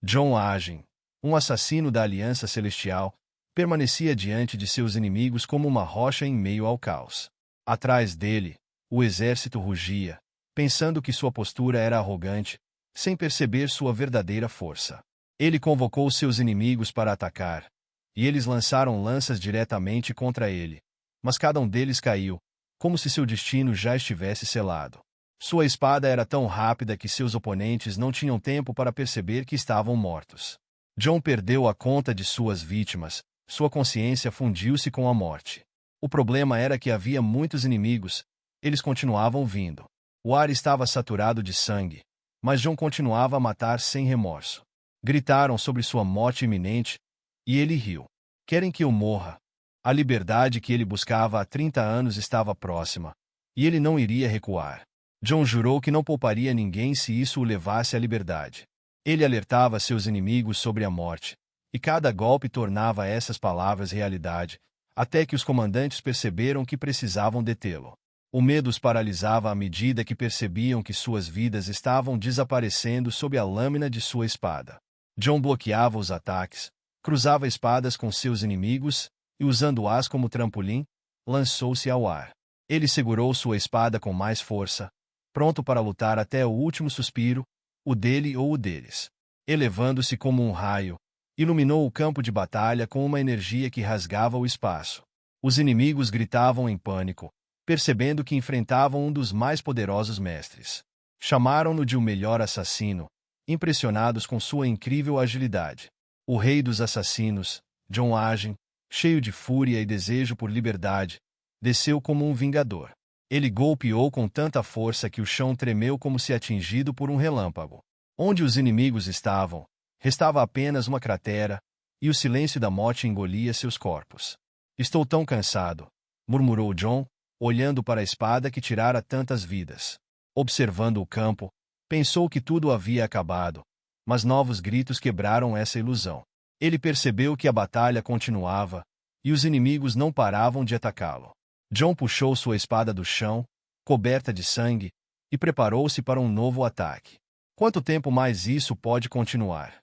John Agin, um assassino da Aliança Celestial, permanecia diante de seus inimigos como uma rocha em meio ao caos. Atrás dele, o exército rugia, pensando que sua postura era arrogante, sem perceber sua verdadeira força. Ele convocou seus inimigos para atacar, e eles lançaram lanças diretamente contra ele. Mas cada um deles caiu, como se seu destino já estivesse selado. Sua espada era tão rápida que seus oponentes não tinham tempo para perceber que estavam mortos. John perdeu a conta de suas vítimas, sua consciência fundiu-se com a morte. O problema era que havia muitos inimigos, eles continuavam vindo. O ar estava saturado de sangue, mas John continuava a matar sem remorso. Gritaram sobre sua morte iminente, e ele riu. Querem que eu morra? A liberdade que ele buscava há 30 anos estava próxima, e ele não iria recuar. John jurou que não pouparia ninguém se isso o levasse à liberdade. Ele alertava seus inimigos sobre a morte, e cada golpe tornava essas palavras realidade, até que os comandantes perceberam que precisavam detê-lo. O medo os paralisava à medida que percebiam que suas vidas estavam desaparecendo sob a lâmina de sua espada. John bloqueava os ataques, cruzava espadas com seus inimigos, e usando-as como trampolim, lançou-se ao ar. Ele segurou sua espada com mais força, pronto para lutar até o último suspiro, o dele ou o deles. Elevando-se como um raio, iluminou o campo de batalha com uma energia que rasgava o espaço. Os inimigos gritavam em pânico, percebendo que enfrentavam um dos mais poderosos mestres. Chamaram-no de o melhor assassino, impressionados com sua incrível agilidade. O rei dos assassinos, John Agin, cheio de fúria e desejo por liberdade, desceu como um vingador. Ele golpeou com tanta força que o chão tremeu como se atingido por um relâmpago. Onde os inimigos estavam, restava apenas uma cratera, e o silêncio da morte engolia seus corpos. Estou tão cansado, murmurou John, olhando para a espada que tirara tantas vidas. Observando o campo, pensou que tudo havia acabado, mas novos gritos quebraram essa ilusão. Ele percebeu que a batalha continuava, e os inimigos não paravam de atacá-lo. John puxou sua espada do chão, coberta de sangue, e preparou-se para um novo ataque. Quanto tempo mais isso pode continuar?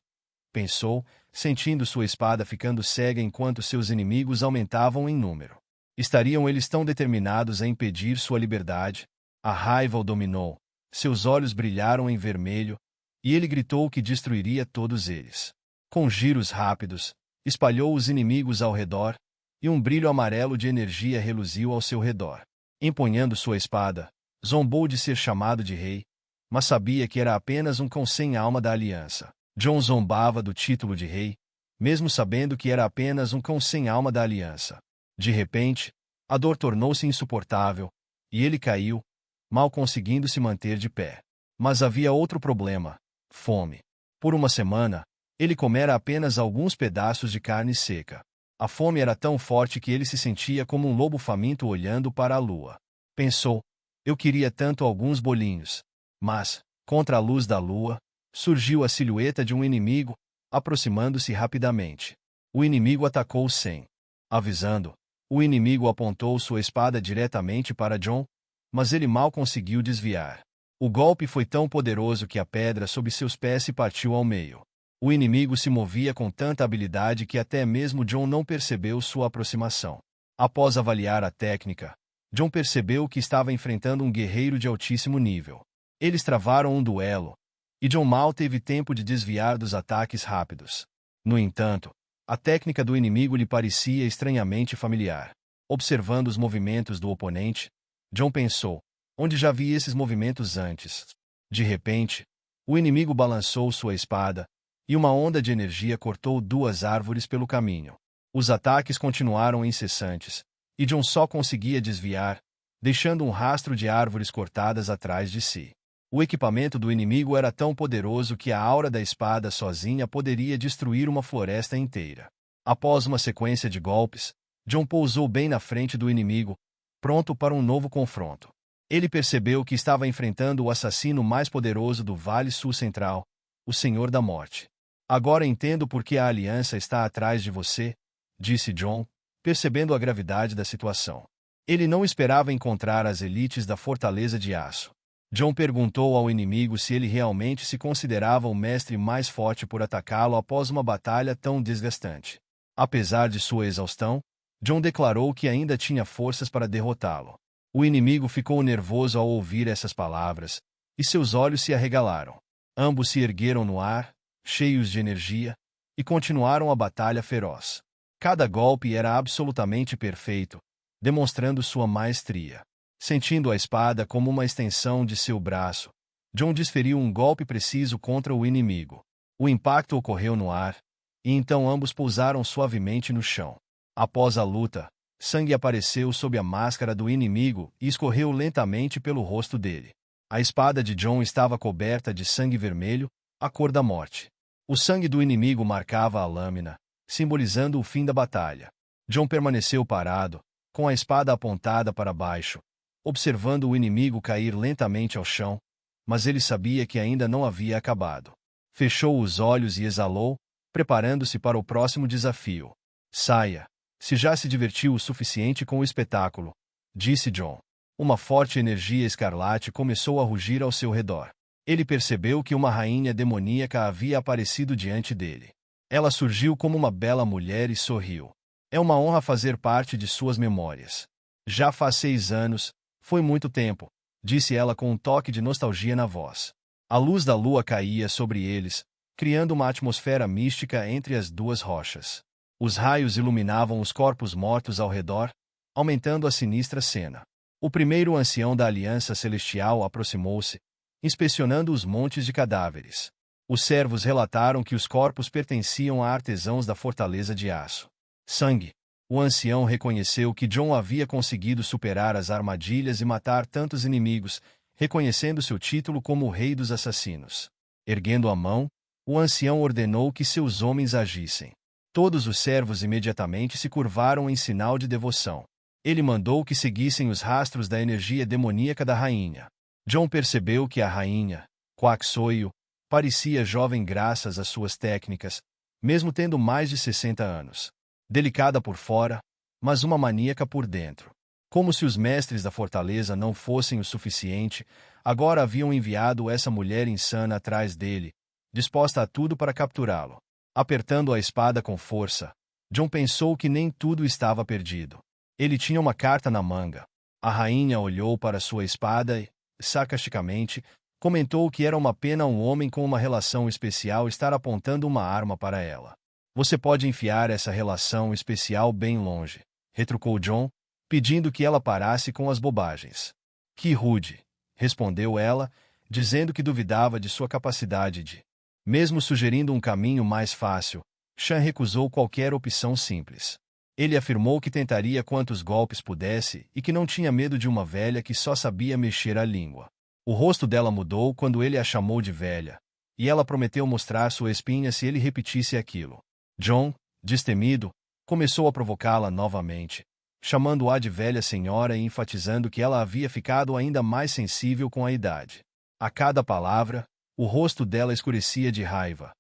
Pensou, sentindo sua espada ficando cega enquanto seus inimigos aumentavam em número. Estariam eles tão determinados a impedir sua liberdade? A raiva o dominou, seus olhos brilharam em vermelho, e ele gritou que destruiria todos eles. Com giros rápidos, espalhou os inimigos ao redor, e um brilho amarelo de energia reluziu ao seu redor. Empunhando sua espada, zombou de ser chamado de rei, mas sabia que era apenas um cão sem alma da aliança. John zombava do título de rei, mesmo sabendo que era apenas um cão sem alma da aliança. De repente, a dor tornou-se insuportável, e ele caiu, mal conseguindo se manter de pé. Mas havia outro problema: fome. Por uma semana, ele comera apenas alguns pedaços de carne seca. A fome era tão forte que ele se sentia como um lobo faminto olhando para a lua. Pensou, eu queria tanto alguns bolinhos. Mas, contra a luz da lua, surgiu a silhueta de um inimigo, aproximando-se rapidamente. O inimigo atacou sem avisando. O inimigo apontou sua espada diretamente para John, mas ele mal conseguiu desviar. O golpe foi tão poderoso que a pedra sob seus pés se partiu ao meio. O inimigo se movia com tanta habilidade que até mesmo John não percebeu sua aproximação. Após avaliar a técnica, John percebeu que estava enfrentando um guerreiro de altíssimo nível. Eles travaram um duelo, e John mal teve tempo de desviar dos ataques rápidos. No entanto, a técnica do inimigo lhe parecia estranhamente familiar. Observando os movimentos do oponente, John pensou, onde já vi esses movimentos antes? De repente, o inimigo balançou sua espada, e uma onda de energia cortou duas árvores pelo caminho. Os ataques continuaram incessantes, e John só conseguia desviar, deixando um rastro de árvores cortadas atrás de si. O equipamento do inimigo era tão poderoso que a aura da espada sozinha poderia destruir uma floresta inteira. Após uma sequência de golpes, John pousou bem na frente do inimigo, pronto para um novo confronto. Ele percebeu que estava enfrentando o assassino mais poderoso do Vale Sul Central, o Senhor da Morte. Agora entendo por que a aliança está atrás de você, disse John, percebendo a gravidade da situação. Ele não esperava encontrar as elites da Fortaleza de Aço. John perguntou ao inimigo se ele realmente se considerava o mestre mais forte por atacá-lo após uma batalha tão desgastante. Apesar de sua exaustão, John declarou que ainda tinha forças para derrotá-lo. O inimigo ficou nervoso ao ouvir essas palavras, e seus olhos se arregalaram. Ambos se ergueram no ar, cheios de energia, e continuaram a batalha feroz. Cada golpe era absolutamente perfeito, demonstrando sua maestria. Sentindo a espada como uma extensão de seu braço, John desferiu um golpe preciso contra o inimigo. O impacto ocorreu no ar, e então ambos pousaram suavemente no chão. Após a luta, sangue apareceu sob a máscara do inimigo e escorreu lentamente pelo rosto dele. A espada de John estava coberta de sangue vermelho, a cor da morte. O sangue do inimigo marcava a lâmina, simbolizando o fim da batalha. John permaneceu parado, com a espada apontada para baixo, observando o inimigo cair lentamente ao chão, mas ele sabia que ainda não havia acabado. Fechou os olhos e exalou, preparando-se para o próximo desafio. Saia. Se já se divertiu o suficiente com o espetáculo, disse John. Uma forte energia escarlate começou a rugir ao seu redor. Ele percebeu que uma rainha demoníaca havia aparecido diante dele. Ela surgiu como uma bela mulher e sorriu. É uma honra fazer parte de suas memórias. Já faz 6 anos, foi muito tempo, disse ela com um toque de nostalgia na voz. A luz da lua caía sobre eles, criando uma atmosfera mística entre as duas rochas. Os raios iluminavam os corpos mortos ao redor, aumentando a sinistra cena. O primeiro ancião da Aliança Celestial aproximou-se, inspecionando os montes de cadáveres. Os servos relataram que os corpos pertenciam a artesãos da Fortaleza de Aço. Sangue. O ancião reconheceu que John havia conseguido superar as armadilhas e matar tantos inimigos, reconhecendo seu título como o Rei dos Assassinos. Erguendo a mão, o ancião ordenou que seus homens agissem. Todos os servos imediatamente se curvaram em sinal de devoção. Ele mandou que seguissem os rastros da energia demoníaca da rainha. John percebeu que a rainha, Quaxoio, parecia jovem graças às suas técnicas, mesmo tendo mais de 60 anos. Delicada por fora, mas uma maníaca por dentro. Como se os mestres da fortaleza não fossem o suficiente, agora haviam enviado essa mulher insana atrás dele, disposta a tudo para capturá-lo. Apertando a espada com força, John pensou que nem tudo estava perdido. Ele tinha uma carta na manga. A rainha olhou para sua espada e, sarcasticamente, comentou que era uma pena um homem com uma relação especial estar apontando uma arma para ela. Você pode enfiar essa relação especial bem longe, retrucou John, pedindo que ela parasse com as bobagens. Que rude, respondeu ela, dizendo que duvidava de sua capacidade de. Mesmo sugerindo um caminho mais fácil, Shan recusou qualquer opção simples. Ele afirmou que tentaria quantos golpes pudesse e que não tinha medo de uma velha que só sabia mexer a língua. O rosto dela mudou quando ele a chamou de velha, e ela prometeu mostrar sua espinha se ele repetisse aquilo. John, destemido, começou a provocá-la novamente, chamando-a de velha senhora e enfatizando que ela havia ficado ainda mais sensível com a idade. A cada palavra, o rosto dela escurecia de raiva.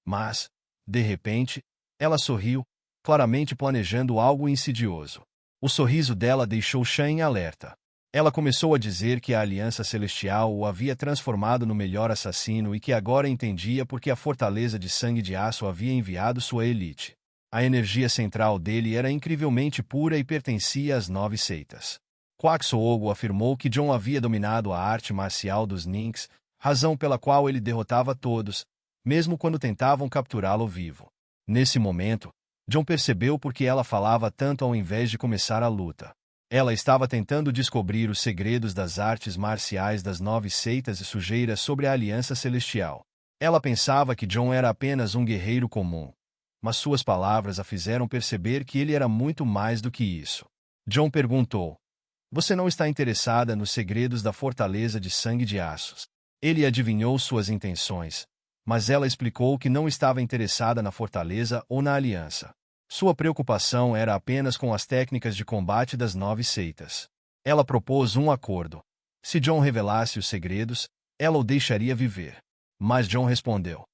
Mas, de repente, ela sorriu, claramente planejando algo insidioso. O sorriso dela deixou Shan em alerta. Ela começou a dizer que a Aliança Celestial o havia transformado no melhor assassino e que agora entendia por que a Fortaleza de Sangue de Aço havia enviado sua elite. A energia central dele era incrivelmente pura e pertencia às 9 seitas. Quaxogo afirmou que John havia dominado a arte marcial dos Ninks, razão pela qual ele derrotava todos, mesmo quando tentavam capturá-lo vivo. Nesse momento, John percebeu por que ela falava tanto ao invés de começar a luta. Ela estava tentando descobrir os segredos das artes marciais das 9 seitas e sujeiras sobre a Aliança Celestial. Ela pensava que John era apenas um guerreiro comum, mas suas palavras a fizeram perceber que ele era muito mais do que isso. John perguntou: "Você não está interessada nos segredos da Fortaleza de Sangue de Aços?" Ele adivinhou suas intenções, mas ela explicou que não estava interessada na Fortaleza ou na Aliança. Sua preocupação era apenas com as técnicas de combate das 9 seitas. Ela propôs um acordo. Se John revelasse os segredos, ela o deixaria viver. Mas John respondeu: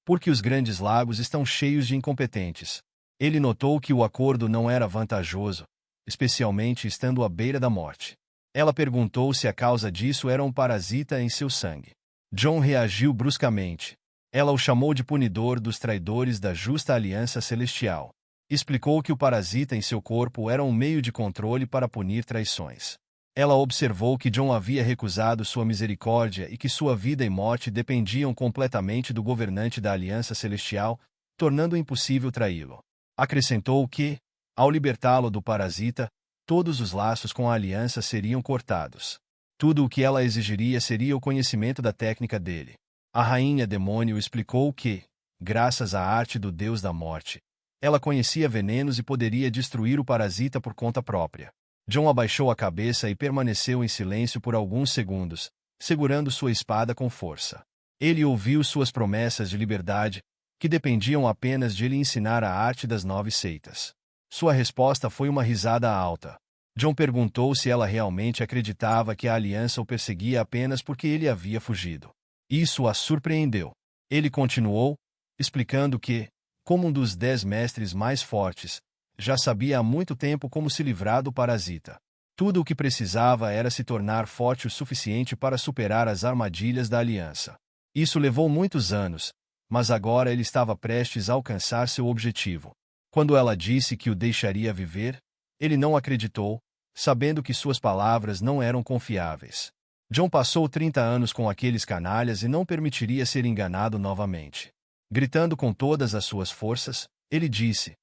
"Porque os Grandes Lagos estão cheios de incompetentes." Ele notou que o acordo não era vantajoso, especialmente estando à beira da morte. Ela perguntou se a causa disso era um parasita em seu sangue. John reagiu bruscamente. Ela o chamou de punidor dos traidores da justa aliança celestial. Explicou que o parasita em seu corpo era um meio de controle para punir traições. Ela observou que John havia recusado sua misericórdia e que sua vida e morte dependiam completamente do governante da aliança celestial, tornando impossível traí-lo. Acrescentou que, ao libertá-lo do parasita, todos os laços com a aliança seriam cortados. Tudo o que ela exigiria seria o conhecimento da técnica dele. A rainha demônio explicou que, graças à arte do deus da morte, ela conhecia venenos e poderia destruir o parasita por conta própria. John abaixou a cabeça e permaneceu em silêncio por alguns segundos, segurando sua espada com força. Ele ouviu suas promessas de liberdade, que dependiam apenas de lhe ensinar a arte das 9 seitas. Sua resposta foi uma risada alta. John perguntou se ela realmente acreditava que a aliança o perseguia apenas porque ele havia fugido. Isso a surpreendeu. Ele continuou, explicando que, como um dos 10 mestres mais fortes, já sabia há muito tempo como se livrar do parasita. Tudo o que precisava era se tornar forte o suficiente para superar as armadilhas da aliança. Isso levou muitos anos, mas agora ele estava prestes a alcançar seu objetivo. Quando ela disse que o deixaria viver, ele não acreditou, sabendo que suas palavras não eram confiáveis. John passou 30 anos com aqueles canalhas e não permitiria ser enganado novamente. Gritando com todas as suas forças, ele disse: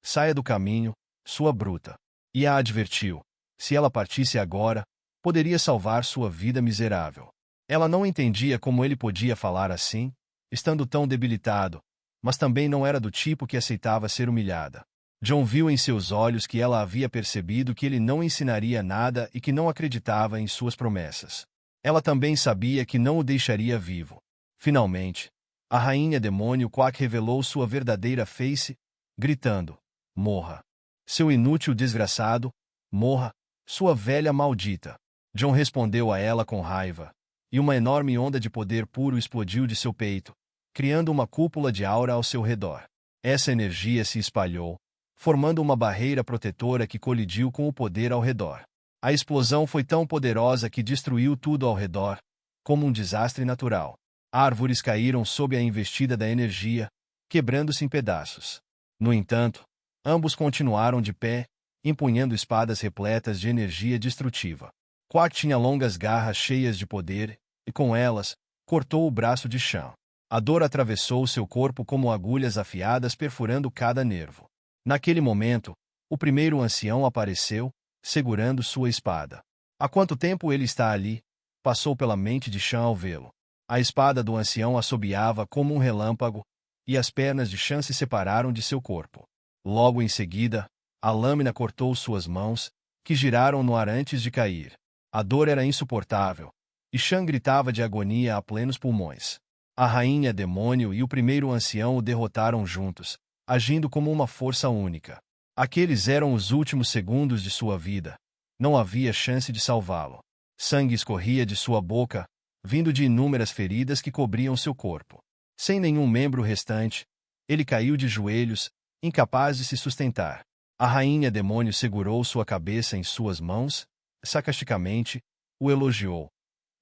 "Saia do caminho, sua bruta." E a advertiu: se ela partisse agora, poderia salvar sua vida miserável. Ela não entendia como ele podia falar assim, estando tão debilitado, mas também não era do tipo que aceitava ser humilhada. John viu em seus olhos que ela havia percebido que ele não ensinaria nada e que não acreditava em suas promessas. Ela também sabia que não o deixaria vivo. Finalmente, a rainha demônio Quack revelou sua verdadeira face, gritando: "Morra! Seu inútil desgraçado, morra, sua velha maldita!" John respondeu a ela com raiva, e uma enorme onda de poder puro explodiu de seu peito, criando uma cúpula de aura ao seu redor. Essa energia se espalhou, formando uma barreira protetora que colidiu com o poder ao redor. A explosão foi tão poderosa que destruiu tudo ao redor, como um desastre natural. Árvores caíram sob a investida da energia, quebrando-se em pedaços. No entanto, ambos continuaram de pé, empunhando espadas repletas de energia destrutiva. Quack tinha longas garras cheias de poder, e com elas, cortou o braço de Shan. A dor atravessou seu corpo como agulhas afiadas perfurando cada nervo. Naquele momento, o primeiro ancião apareceu, segurando sua espada. Há quanto tempo ele está ali? Passou pela mente de Shan ao vê-lo. A espada do ancião assobiava como um relâmpago, e as pernas de Shan se separaram de seu corpo. Logo em seguida, a lâmina cortou suas mãos, que giraram no ar antes de cair. A dor era insuportável, e Shan gritava de agonia a plenos pulmões. A rainha demônio e o primeiro ancião o derrotaram juntos, agindo como uma força única. Aqueles eram os últimos segundos de sua vida. Não havia chance de salvá-lo. Sangue escorria de sua boca, vindo de inúmeras feridas que cobriam seu corpo. Sem nenhum membro restante, ele caiu de joelhos, incapaz de se sustentar. A rainha demônio segurou sua cabeça em suas mãos, sarcasticamente, o elogiou.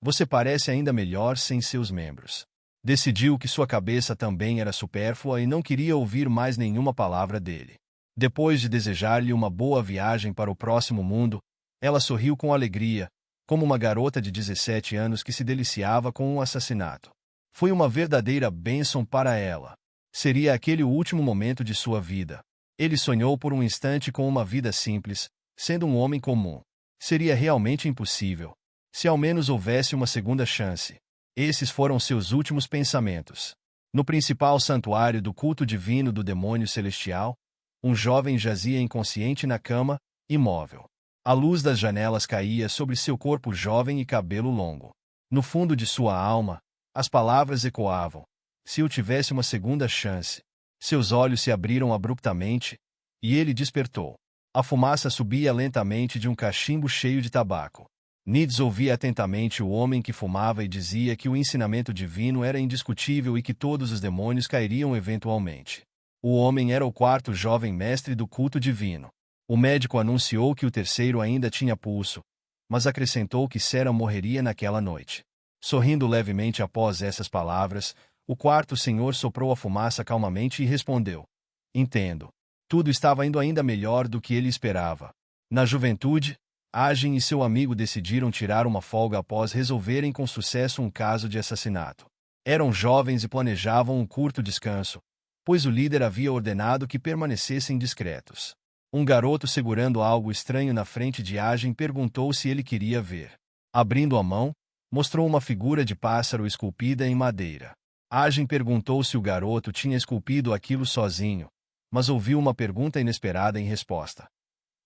"Você parece ainda melhor sem seus membros." Decidiu que sua cabeça também era supérflua e não queria ouvir mais nenhuma palavra dele. Depois de desejar-lhe uma boa viagem para o próximo mundo, ela sorriu com alegria, como uma garota de 17 anos que se deliciava com um assassinato. Foi uma verdadeira bênção para ela. Seria aquele o último momento de sua vida. Ele sonhou por um instante com uma vida simples, sendo um homem comum. Seria realmente impossível. Se ao menos houvesse uma segunda chance. Esses foram seus últimos pensamentos. No principal santuário do culto divino do demônio celestial, um jovem jazia inconsciente na cama, imóvel. A luz das janelas caía sobre seu corpo jovem e cabelo longo. No fundo de sua alma, as palavras ecoavam: "Se eu tivesse uma segunda chance." Seus olhos se abriram abruptamente, e ele despertou. A fumaça subia lentamente de um cachimbo cheio de tabaco. Nids ouvia atentamente o homem que fumava e dizia que o ensinamento divino era indiscutível e que todos os demônios cairiam eventualmente. O homem era o quarto jovem mestre do culto divino. O médico anunciou que o terceiro ainda tinha pulso, mas acrescentou que Sera morreria naquela noite. Sorrindo levemente após essas palavras, o quarto senhor soprou a fumaça calmamente e respondeu: Entendo. Tudo estava indo ainda melhor do que ele esperava. Na juventude, Agem e seu amigo decidiram tirar uma folga após resolverem com sucesso um caso de assassinato. Eram jovens e planejavam um curto descanso, pois o líder havia ordenado que permanecessem discretos. Um garoto segurando algo estranho na frente de Agem perguntou se ele queria ver. Abrindo a mão, mostrou uma figura de pássaro esculpida em madeira. Agem perguntou se o garoto tinha esculpido aquilo sozinho, mas ouviu uma pergunta inesperada em resposta.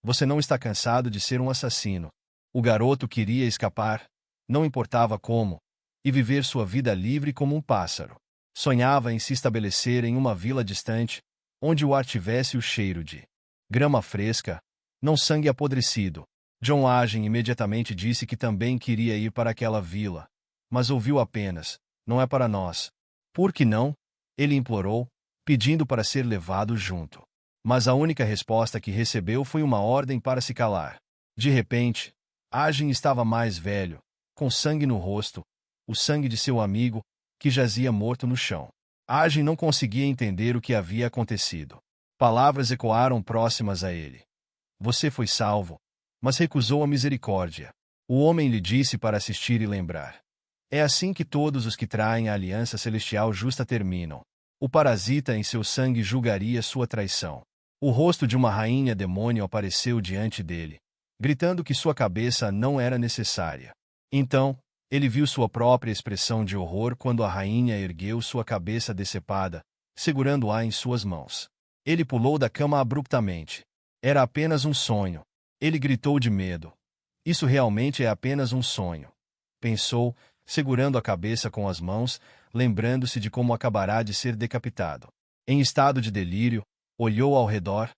Você não está cansado de ser um assassino? O garoto queria escapar, não importava como, e viver sua vida livre como um pássaro. Sonhava em se estabelecer em uma vila distante, onde o ar tivesse o cheiro de grama fresca, não sangue apodrecido. John Agem imediatamente disse que também queria ir para aquela vila, mas ouviu apenas: não é para nós. Por que não? Ele implorou, pedindo para ser levado junto. Mas a única resposta que recebeu foi uma ordem para se calar. De repente, Agem estava mais velho, com sangue no rosto, o sangue de seu amigo, que jazia morto no chão. Agem não conseguia entender o que havia acontecido. Palavras ecoaram próximas a ele. Você foi salvo, mas recusou a misericórdia. O homem lhe disse para assistir e lembrar. É assim que todos os que traem a aliança celestial justa terminam. O parasita em seu sangue julgaria sua traição. O rosto de uma rainha demônio apareceu diante dele, gritando que sua cabeça não era necessária. Então, ele viu sua própria expressão de horror quando a rainha ergueu sua cabeça decepada, segurando-a em suas mãos. Ele pulou da cama abruptamente. Era apenas um sonho. Ele gritou de medo. Isso realmente é apenas um sonho. Pensou, segurando a cabeça com as mãos, lembrando-se de como acabará de ser decapitado. Em estado de delírio, olhou ao redor,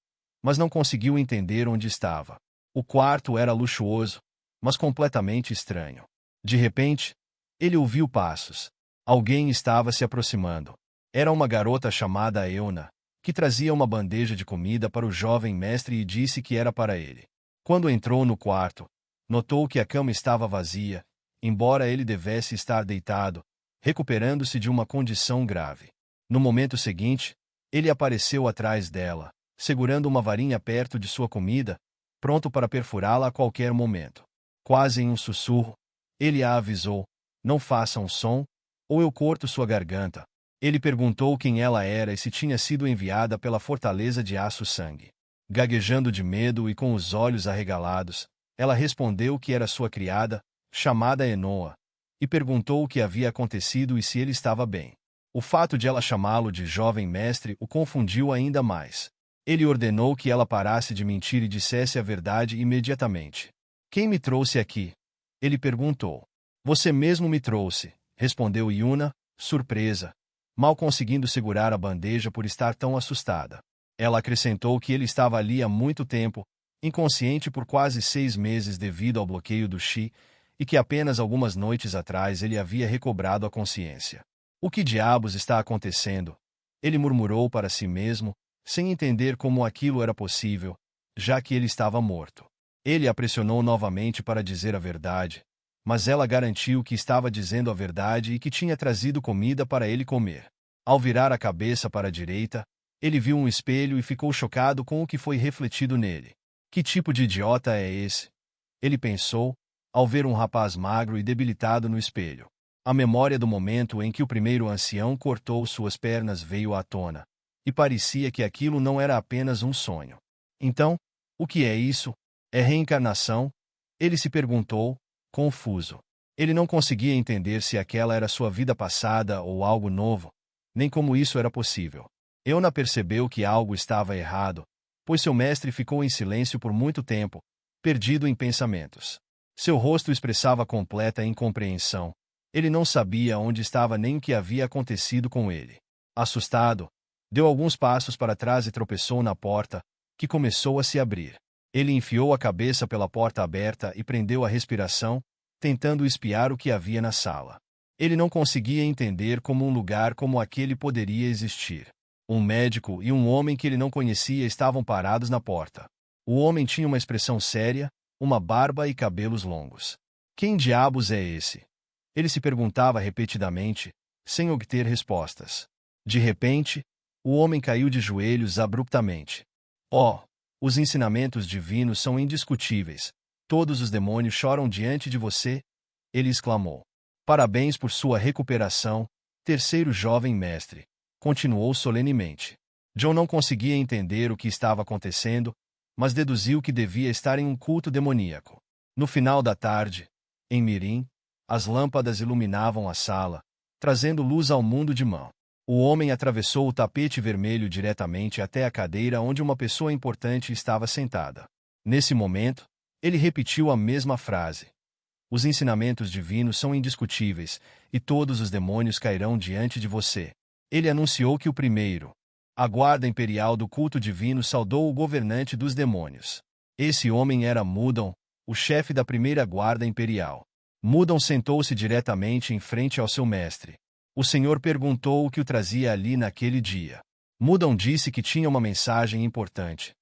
mas não conseguiu entender onde estava. O quarto era luxuoso, mas completamente estranho. De repente, ele ouviu passos. Alguém estava se aproximando. Era uma garota chamada Euna, que trazia uma bandeja de comida para o jovem mestre e disse que era para ele. Quando entrou no quarto, notou que a cama estava vazia, embora ele devesse estar deitado, recuperando-se de uma condição grave. No momento seguinte, ele apareceu atrás dela, segurando uma varinha perto de sua comida, pronto para perfurá-la a qualquer momento. Quase em um sussurro, ele a avisou: não faça um som, ou eu corto sua garganta. Ele perguntou quem ela era e se tinha sido enviada pela fortaleza de aço-sangue. Gaguejando de medo e com os olhos arregalados, ela respondeu que era sua criada, chamada Enoa, e perguntou o que havia acontecido e se ele estava bem. O fato de ela chamá-lo de jovem mestre o confundiu ainda mais. Ele ordenou que ela parasse de mentir e dissesse a verdade imediatamente. Quem me trouxe aqui? Ele perguntou. Você mesmo me trouxe, respondeu Yuna, surpresa, mal conseguindo segurar a bandeja por estar tão assustada. Ela acrescentou que ele estava ali há muito tempo, inconsciente por quase 6 meses devido ao bloqueio do Chi, e que apenas algumas noites atrás ele havia recobrado a consciência. O que diabos está acontecendo? Ele murmurou para si mesmo, sem entender como aquilo era possível, já que ele estava morto. Ele a pressionou novamente para dizer a verdade, mas ela garantiu que estava dizendo a verdade e que tinha trazido comida para ele comer. Ao virar a cabeça para a direita, ele viu um espelho e ficou chocado com o que foi refletido nele. Que tipo de idiota é esse? Ele pensou, ao ver um rapaz magro e debilitado no espelho. A memória do momento em que o primeiro ancião cortou suas pernas veio à tona, e parecia que aquilo não era apenas um sonho. Então, o que é isso? É reencarnação? Ele se perguntou, confuso. Ele não conseguia entender se aquela era sua vida passada ou algo novo, nem como isso era possível. Euna percebeu que algo estava errado, pois seu mestre ficou em silêncio por muito tempo, perdido em pensamentos. Seu rosto expressava completa incompreensão. Ele não sabia onde estava nem o que havia acontecido com ele. Assustado, deu alguns passos para trás e tropeçou na porta, que começou a se abrir. Ele enfiou a cabeça pela porta aberta e prendeu a respiração, tentando espiar o que havia na sala. Ele não conseguia entender como um lugar como aquele poderia existir. Um médico e um homem que ele não conhecia estavam parados na porta. O homem tinha uma expressão séria, uma barba e cabelos longos. Quem diabos é esse? Ele se perguntava repetidamente, sem obter respostas. De repente, o homem caiu de joelhos abruptamente. Oh, os ensinamentos divinos são indiscutíveis. Todos os demônios choram diante de você, ele exclamou. Parabéns por sua recuperação, terceiro jovem mestre, continuou solenemente. John não conseguia entender o que estava acontecendo, mas deduziu que devia estar em um culto demoníaco. No final da tarde, em Mirim, as lâmpadas iluminavam a sala, trazendo luz ao mundo de mão. O homem atravessou o tapete vermelho diretamente até a cadeira onde uma pessoa importante estava sentada. Nesse momento, ele repetiu a mesma frase. Os ensinamentos divinos são indiscutíveis, e todos os demônios cairão diante de você. Ele anunciou que a guarda imperial do culto divino saudou o governante dos demônios. Esse homem era Mudon, o chefe da primeira guarda imperial. Mudon sentou-se diretamente em frente ao seu mestre. O Senhor perguntou o que o trazia ali naquele dia. Mudon disse que tinha uma mensagem importante.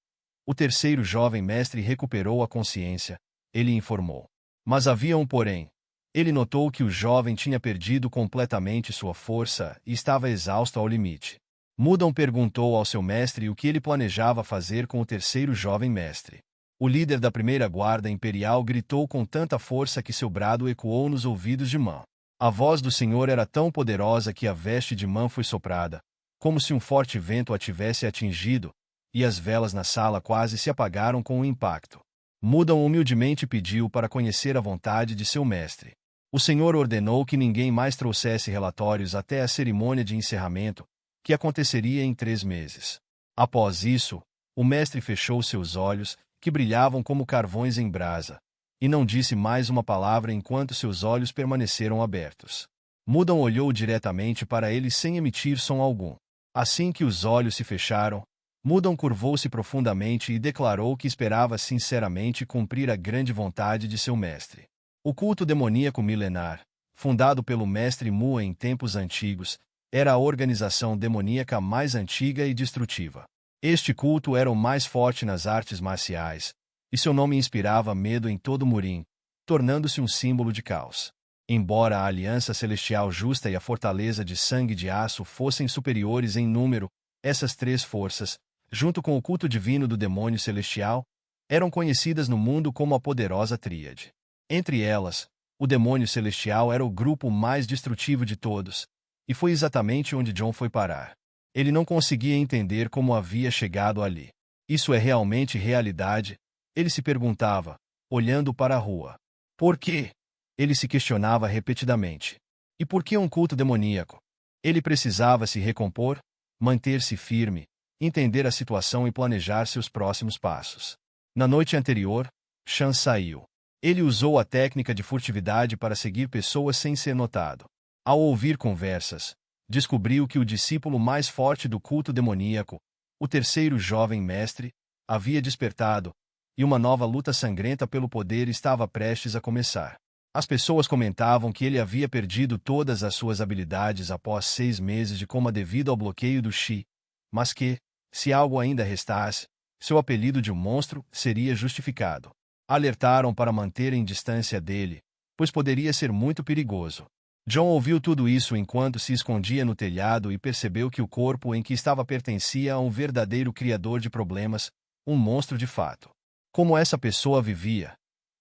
O terceiro jovem mestre recuperou a consciência, ele informou. Mas havia um porém. Ele notou que o jovem tinha perdido completamente sua força e estava exausto ao limite. Mudon perguntou ao seu mestre o que ele planejava fazer com o terceiro jovem mestre. O líder da primeira guarda imperial gritou com tanta força que seu brado ecoou nos ouvidos de Man. A voz do Senhor era tão poderosa que a veste de Man foi soprada, como se um forte vento a tivesse atingido, e as velas na sala quase se apagaram com o impacto. Mudon humildemente pediu para conhecer a vontade de seu mestre. O Senhor ordenou que ninguém mais trouxesse relatórios até a cerimônia de encerramento, que aconteceria em 3 meses. Após isso, o mestre fechou seus olhos, que brilhavam como carvões em brasa, e não disse mais uma palavra enquanto seus olhos permaneceram abertos. Mudon olhou diretamente para ele sem emitir som algum. Assim que os olhos se fecharam, Mudon curvou-se profundamente e declarou que esperava sinceramente cumprir a grande vontade de seu mestre. O culto demoníaco milenar, fundado pelo mestre Mu em tempos antigos, era a organização demoníaca mais antiga e destrutiva. Este culto era o mais forte nas artes marciais, e seu nome inspirava medo em todo Murim, tornando-se um símbolo de caos. Embora a Aliança Celestial Justa e a Fortaleza de Sangue de Aço fossem superiores em número, essas 3 forças, junto com o culto divino do demônio celestial, eram conhecidas no mundo como a poderosa Tríade. Entre elas, o demônio celestial era o grupo mais destrutivo de todos, e foi exatamente onde John foi parar. Ele não conseguia entender como havia chegado ali. Isso é realmente realidade? Ele se perguntava, olhando para a rua. Por quê? Ele se questionava repetidamente. E por que um culto demoníaco? Ele precisava se recompor, manter-se firme, entender a situação e planejar seus próximos passos. Na noite anterior, Chan saiu. Ele usou a técnica de furtividade para seguir pessoas sem ser notado. Ao ouvir conversas, descobriu que o discípulo mais forte do culto demoníaco, o terceiro jovem mestre, havia despertado, e uma nova luta sangrenta pelo poder estava prestes a começar. As pessoas comentavam que ele havia perdido todas as suas habilidades após 6 meses de coma devido ao bloqueio do Qi, mas que, se algo ainda restasse, seu apelido de um monstro seria justificado. Alertaram para manterem distância dele, pois poderia ser muito perigoso. John ouviu tudo isso enquanto se escondia no telhado e percebeu que o corpo em que estava pertencia a um verdadeiro criador de problemas, um monstro de fato. Como essa pessoa vivia?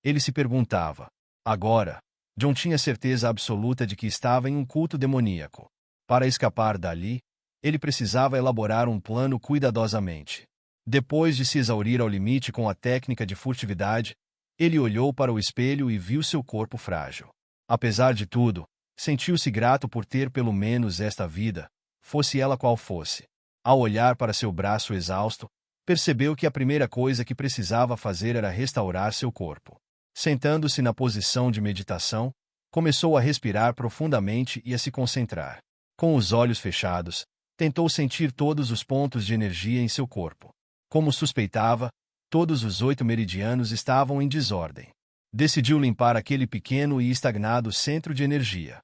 Ele se perguntava. Agora, John tinha certeza absoluta de que estava em um culto demoníaco. Para escapar dali, ele precisava elaborar um plano cuidadosamente. Depois de se exaurir ao limite com a técnica de furtividade, ele olhou para o espelho e viu seu corpo frágil. Apesar de tudo, sentiu-se grato por ter pelo menos esta vida, fosse ela qual fosse. Ao olhar para seu braço exausto, percebeu que a primeira coisa que precisava fazer era restaurar seu corpo. Sentando-se na posição de meditação, começou a respirar profundamente e a se concentrar. Com os olhos fechados, tentou sentir todos os pontos de energia em seu corpo. Como suspeitava, todos os 8 meridianos estavam em desordem. Decidiu limpar aquele pequeno e estagnado centro de energia.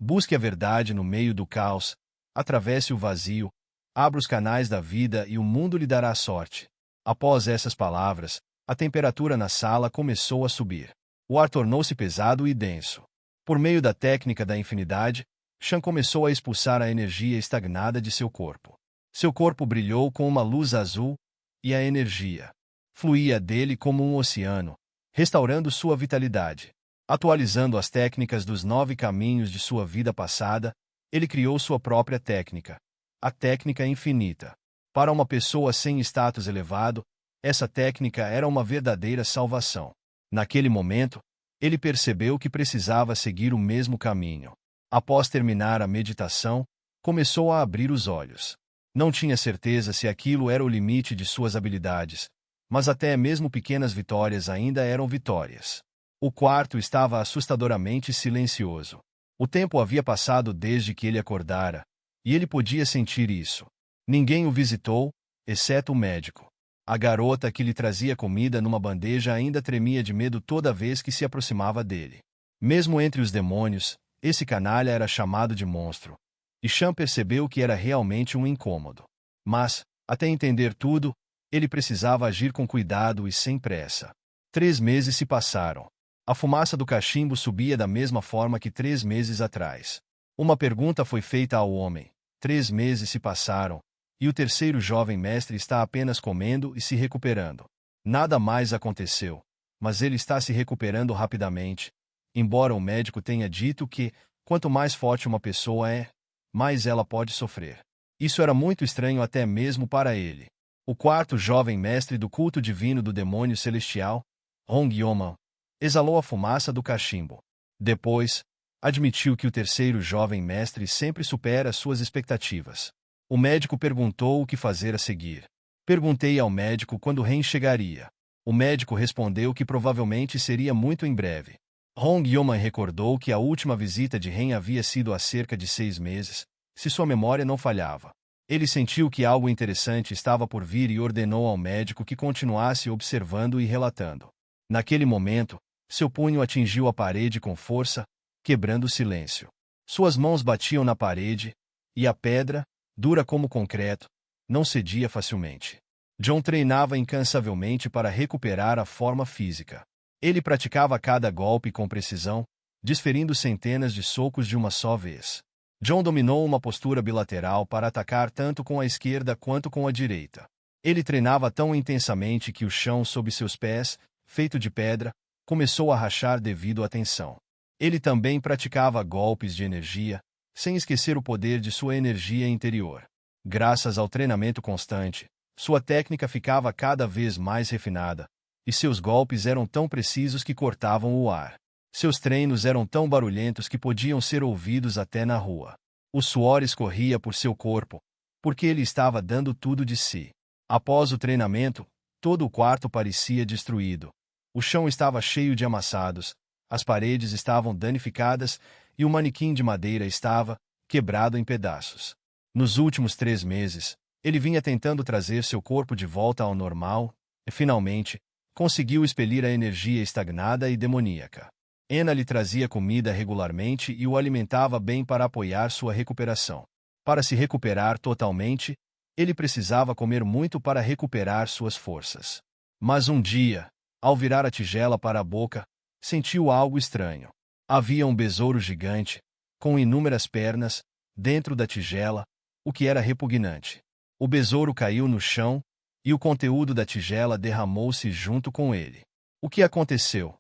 Busque a verdade no meio do caos, atravesse o vazio, abra os canais da vida e o mundo lhe dará sorte. Após essas palavras, A temperatura na sala começou a subir. O ar tornou-se pesado e denso. Por meio da técnica da infinidade, Shan começou a expulsar a energia estagnada de seu corpo. Seu corpo brilhou com uma luz azul, e a energia fluía dele como um oceano, restaurando sua vitalidade. Atualizando as técnicas dos 9 caminhos de sua vida passada, ele criou sua própria técnica, a técnica infinita. Para uma pessoa sem status elevado, essa técnica era uma verdadeira salvação. Naquele momento, ele percebeu que precisava seguir o mesmo caminho. Após terminar a meditação, começou a abrir os olhos. Não tinha certeza se aquilo era o limite de suas habilidades, mas até mesmo pequenas vitórias ainda eram vitórias. O quarto estava assustadoramente silencioso. O tempo havia passado desde que ele acordara, e ele podia sentir isso. Ninguém o visitou, exceto o médico. A garota que lhe trazia comida numa bandeja ainda tremia de medo toda vez que se aproximava dele. Mesmo entre os demônios, esse canalha era chamado de monstro. E Shan percebeu que era realmente um incômodo. Mas, até entender tudo, ele precisava agir com cuidado e sem pressa. 3 meses se passaram. A fumaça do cachimbo subia da mesma forma que 3 meses atrás. Uma pergunta foi feita ao homem. 3 meses se passaram, e o terceiro jovem mestre está apenas comendo e se recuperando. Nada mais aconteceu, mas ele está se recuperando rapidamente, embora o médico tenha dito que, quanto mais forte uma pessoa é, mais ela pode sofrer. Isso era muito estranho até mesmo para ele. O quarto jovem mestre do culto divino do demônio celestial, Hong Yoman, exalou a fumaça do cachimbo. Depois, admitiu que o terceiro jovem mestre sempre supera suas expectativas. O médico perguntou o que fazer a seguir. Perguntei ao médico quando Ren chegaria. O médico respondeu que provavelmente seria muito em breve. Hong Yoman recordou que a última visita de Ren havia sido há cerca de 6 meses, se sua memória não falhava. Ele sentiu que algo interessante estava por vir e ordenou ao médico que continuasse observando e relatando. Naquele momento, seu punho atingiu a parede com força, quebrando o silêncio. Suas mãos batiam na parede, e a pedra, dura como concreto, não cedia facilmente. John treinava incansavelmente para recuperar a forma física. Ele praticava cada golpe com precisão, desferindo centenas de socos de uma só vez. John dominou uma postura bilateral para atacar tanto com a esquerda quanto com a direita. Ele treinava tão intensamente que o chão sob seus pés, feito de pedra, começou a rachar devido à tensão. Ele também praticava golpes de energia, sem esquecer o poder de sua energia interior. Graças ao treinamento constante, sua técnica ficava cada vez mais refinada, e seus golpes eram tão precisos que cortavam o ar. Seus treinos eram tão barulhentos que podiam ser ouvidos até na rua. O suor escorria por seu corpo, porque ele estava dando tudo de si. Após o treinamento, todo o quarto parecia destruído. O chão estava cheio de amassados, as paredes estavam danificadas e o manequim de madeira estava quebrado em pedaços. Nos últimos 3 meses, ele vinha tentando trazer seu corpo de volta ao normal e, finalmente, conseguiu expelir a energia estagnada e demoníaca. Ena lhe trazia comida regularmente e o alimentava bem para apoiar sua recuperação. Para se recuperar totalmente, ele precisava comer muito para recuperar suas forças. Mas um dia, ao virar a tigela para a boca, sentiu algo estranho. Havia um besouro gigante, com inúmeras pernas, dentro da tigela, o que era repugnante. O besouro caiu no chão, e o conteúdo da tigela derramou-se junto com ele. O que aconteceu?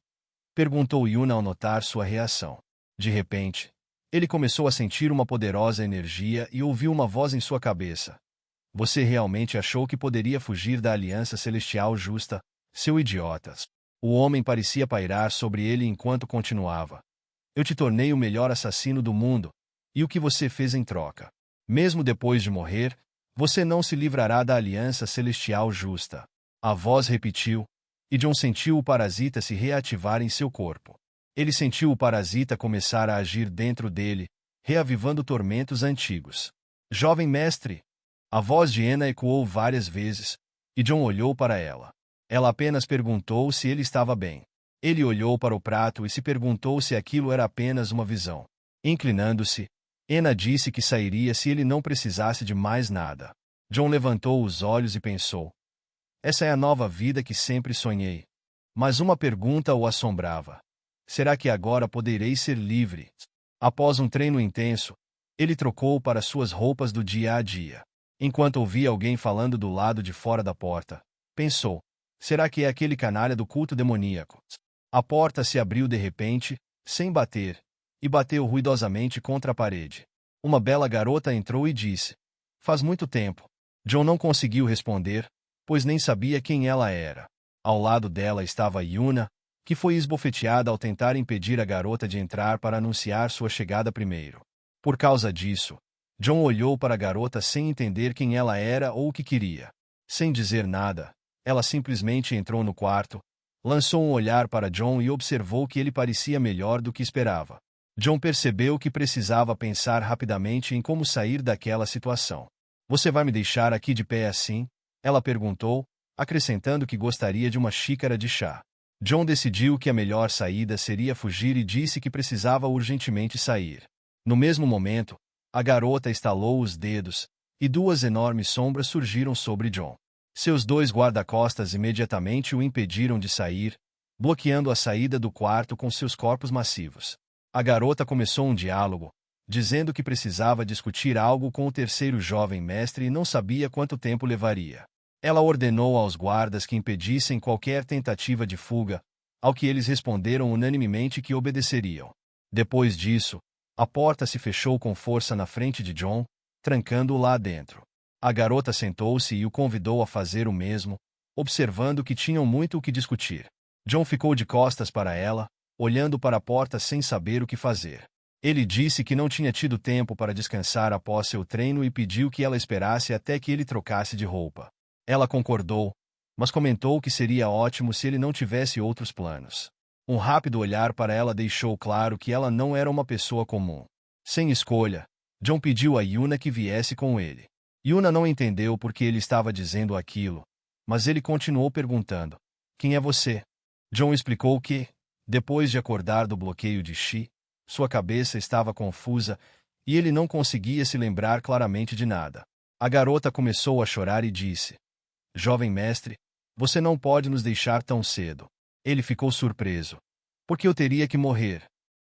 Perguntou Yuna ao notar sua reação. De repente, ele começou a sentir uma poderosa energia e ouviu uma voz em sua cabeça. Você realmente achou que poderia fugir da aliança celestial justa, seu idiota? O homem parecia pairar sobre ele enquanto continuava. Eu te tornei o melhor assassino do mundo, e o que você fez em troca? Mesmo depois de morrer, você não se livrará da aliança celestial justa. A voz repetiu, e John sentiu o parasita se reativar em seu corpo. Ele sentiu o parasita começar a agir dentro dele, reavivando tormentos antigos. Jovem mestre! A voz de Ena ecoou várias vezes, e John olhou para ela. Ela apenas perguntou se ele estava bem. Ele olhou para o prato e se perguntou se aquilo era apenas uma visão. Inclinando-se, Ena disse que sairia se ele não precisasse de mais nada. John levantou os olhos e pensou. Essa é a nova vida que sempre sonhei. Mas uma pergunta o assombrava. Será que agora poderei ser livre? Após um treino intenso, ele trocou para suas roupas do dia a dia. Enquanto ouvia alguém falando do lado de fora da porta, pensou: será que é aquele canalha do culto demoníaco? A porta se abriu de repente, sem bater, e bateu ruidosamente contra a parede. Uma bela garota entrou e disse: faz muito tempo. John não conseguiu responder, pois nem sabia quem ela era. Ao lado dela estava Yuna, que foi esbofeteada ao tentar impedir a garota de entrar para anunciar sua chegada primeiro. Por causa disso, John olhou para a garota sem entender quem ela era ou o que queria. Sem dizer nada, ela simplesmente entrou no quarto, lançou um olhar para John e observou que ele parecia melhor do que esperava. John percebeu que precisava pensar rapidamente em como sair daquela situação. Você vai me deixar aqui de pé assim? Ela perguntou, acrescentando que gostaria de uma xícara de chá. John decidiu que a melhor saída seria fugir e disse que precisava urgentemente sair. No mesmo momento, a garota estalou os dedos, e duas enormes sombras surgiram sobre John. Seus dois guarda-costas imediatamente o impediram de sair, bloqueando a saída do quarto com seus corpos massivos. A garota começou um diálogo, dizendo que precisava discutir algo com o terceiro jovem mestre e não sabia quanto tempo levaria. Ela ordenou aos guardas que impedissem qualquer tentativa de fuga, ao que eles responderam unanimemente que obedeceriam. Depois disso, a porta se fechou com força na frente de John, trancando-o lá dentro. A garota sentou-se e o convidou a fazer o mesmo, observando que tinham muito o que discutir. John ficou de costas para ela, olhando para a porta sem saber o que fazer. Ele disse que não tinha tido tempo para descansar após seu treino e pediu que ela esperasse até que ele trocasse de roupa. Ela concordou, mas comentou que seria ótimo se ele não tivesse outros planos. Um rápido olhar para ela deixou claro que ela não era uma pessoa comum. Sem escolha, John pediu a Yuna que viesse com ele. Yuna não entendeu por que ele estava dizendo aquilo, mas ele continuou perguntando: quem é você? John explicou que, depois de acordar do bloqueio de Shi, sua cabeça estava confusa e ele não conseguia se lembrar claramente de nada. A garota começou a chorar e disse: jovem mestre, você não pode nos deixar tão cedo. Ele ficou surpreso. Por que eu teria que morrer?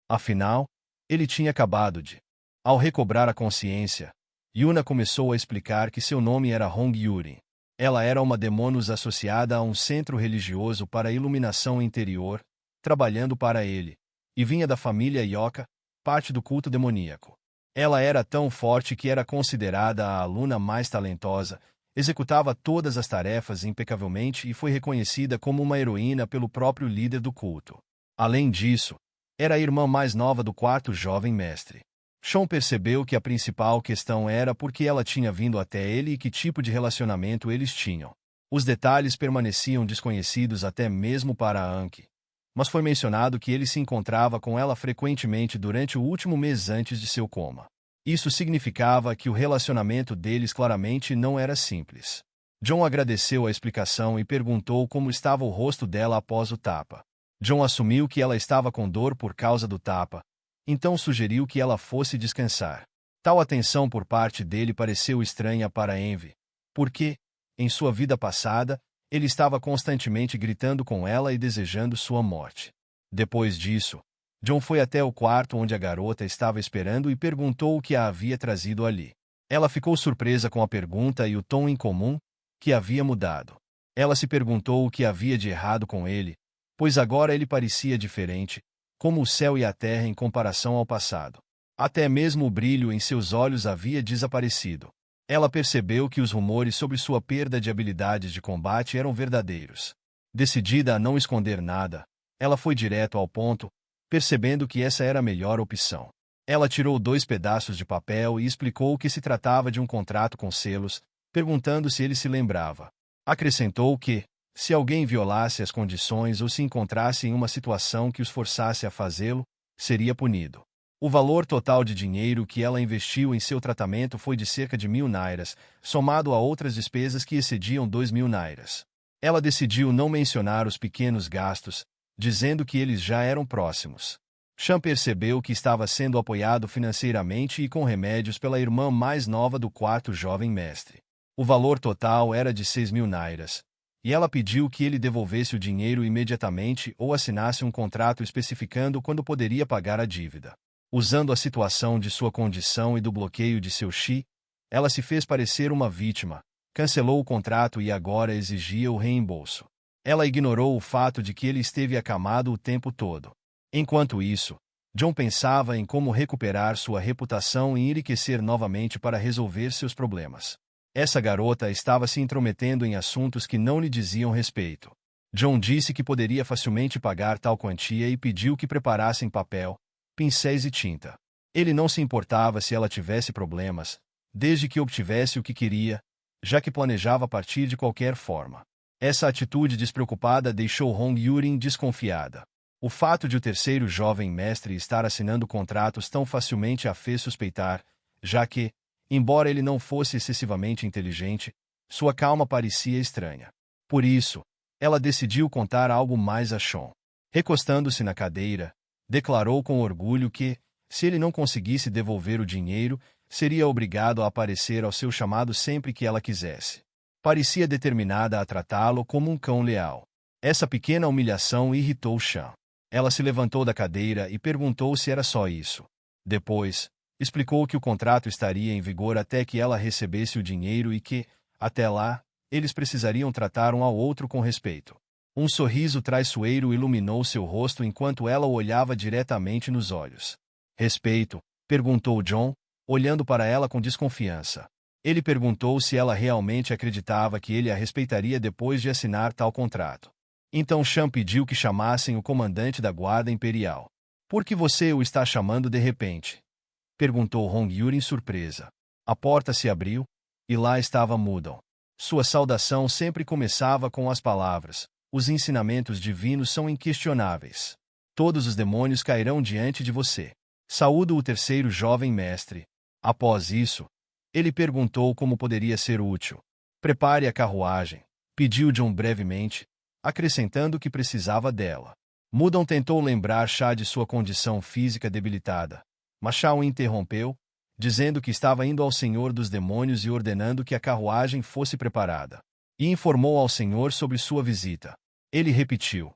Afinal, ele tinha acabado de. Ao recobrar a consciência, Yuna começou a explicar que seu nome era Hong Yurin. Ela era uma demônios associada a um centro religioso para iluminação interior, trabalhando para ele, e vinha da família Yoka, parte do culto demoníaco. Ela era tão forte que era considerada a aluna mais talentosa, executava todas as tarefas impecavelmente e foi reconhecida como uma heroína pelo próprio líder do culto. Além disso, era a irmã mais nova do quarto jovem mestre. Sean percebeu que a principal questão era por que ela tinha vindo até ele e que tipo de relacionamento eles tinham. Os detalhes permaneciam desconhecidos até mesmo para Anki, mas foi mencionado que ele se encontrava com ela frequentemente durante o último mês antes de seu coma. Isso significava que o relacionamento deles claramente não era simples. John agradeceu a explicação e perguntou como estava o rosto dela após o tapa. John assumiu que ela estava com dor por causa do tapa, então sugeriu que ela fosse descansar. Tal atenção por parte dele pareceu estranha para Envy, porque, em sua vida passada, ele estava constantemente gritando com ela e desejando sua morte. Depois disso, John foi até o quarto onde a garota estava esperando e perguntou o que a havia trazido ali. Ela ficou surpresa com a pergunta e o tom incomum, que havia mudado. Ela se perguntou o que havia de errado com ele, pois agora ele parecia diferente, como o céu e a terra em comparação ao passado. Até mesmo o brilho em seus olhos havia desaparecido. Ela percebeu que os rumores sobre sua perda de habilidades de combate eram verdadeiros. Decidida a não esconder nada, ela foi direto ao ponto, percebendo que essa era a melhor opção. Ela tirou 2 pedaços de papel e explicou que se tratava de um contrato com selos, perguntando se ele se lembrava. Acrescentou que, se alguém violasse as condições ou se encontrasse em uma situação que os forçasse a fazê-lo, seria punido. O valor total de dinheiro que ela investiu em seu tratamento foi de cerca de 1.000 nairas, somado a outras despesas que excediam 2.000 nairas. Ela decidiu não mencionar os pequenos gastos, dizendo que eles já eram próximos. Sean percebeu que estava sendo apoiado financeiramente e com remédios pela irmã mais nova do quarto jovem mestre. O valor total era de 6.000 nairas, e ela pediu que ele devolvesse o dinheiro imediatamente ou assinasse um contrato especificando quando poderia pagar a dívida. Usando a situação de sua condição e do bloqueio de seu chi, ela se fez parecer uma vítima, cancelou o contrato e agora exigia o reembolso. Ela ignorou o fato de que ele esteve acamado o tempo todo. Enquanto isso, John pensava em como recuperar sua reputação e enriquecer novamente para resolver seus problemas. Essa garota estava se intrometendo em assuntos que não lhe diziam respeito. John disse que poderia facilmente pagar tal quantia e pediu que preparassem papel, pincéis e tinta. Ele não se importava se ela tivesse problemas, desde que obtivesse o que queria, já que planejava partir de qualquer forma. Essa atitude despreocupada deixou Hong Yurin desconfiada. O fato de o terceiro jovem mestre estar assinando contratos tão facilmente a fez suspeitar, já que, embora ele não fosse excessivamente inteligente, sua calma parecia estranha. Por isso, ela decidiu contar algo mais a Sean. Recostando-se na cadeira, declarou com orgulho que, se ele não conseguisse devolver o dinheiro, seria obrigado a aparecer ao seu chamado sempre que ela quisesse. Parecia determinada a tratá-lo como um cão leal. Essa pequena humilhação irritou Sean. Ela se levantou da cadeira e perguntou se era só isso. Depois, explicou que o contrato estaria em vigor até que ela recebesse o dinheiro e que, até lá, eles precisariam tratar um ao outro com respeito. Um sorriso traiçoeiro iluminou seu rosto enquanto ela o olhava diretamente nos olhos. Respeito? Perguntou John, olhando para ela com desconfiança. Ele perguntou se ela realmente acreditava que ele a respeitaria depois de assinar tal contrato. Então Sean pediu que chamassem o comandante da Guarda Imperial. Por que você o está chamando de repente? Perguntou Hong Yurin surpresa. A porta se abriu, e lá estava Mudon. Sua saudação sempre começava com as palavras: os ensinamentos divinos são inquestionáveis. Todos os demônios cairão diante de você. Saúdo o terceiro jovem mestre. Após isso, ele perguntou como poderia ser útil. Prepare a carruagem, pediu John brevemente, acrescentando que precisava dela. Mudon tentou lembrar Chá de sua condição física debilitada, mas Chá o interrompeu, dizendo que estava indo ao Senhor dos Demônios e ordenando que a carruagem fosse preparada. E informou ao Senhor sobre sua visita. Ele repetiu: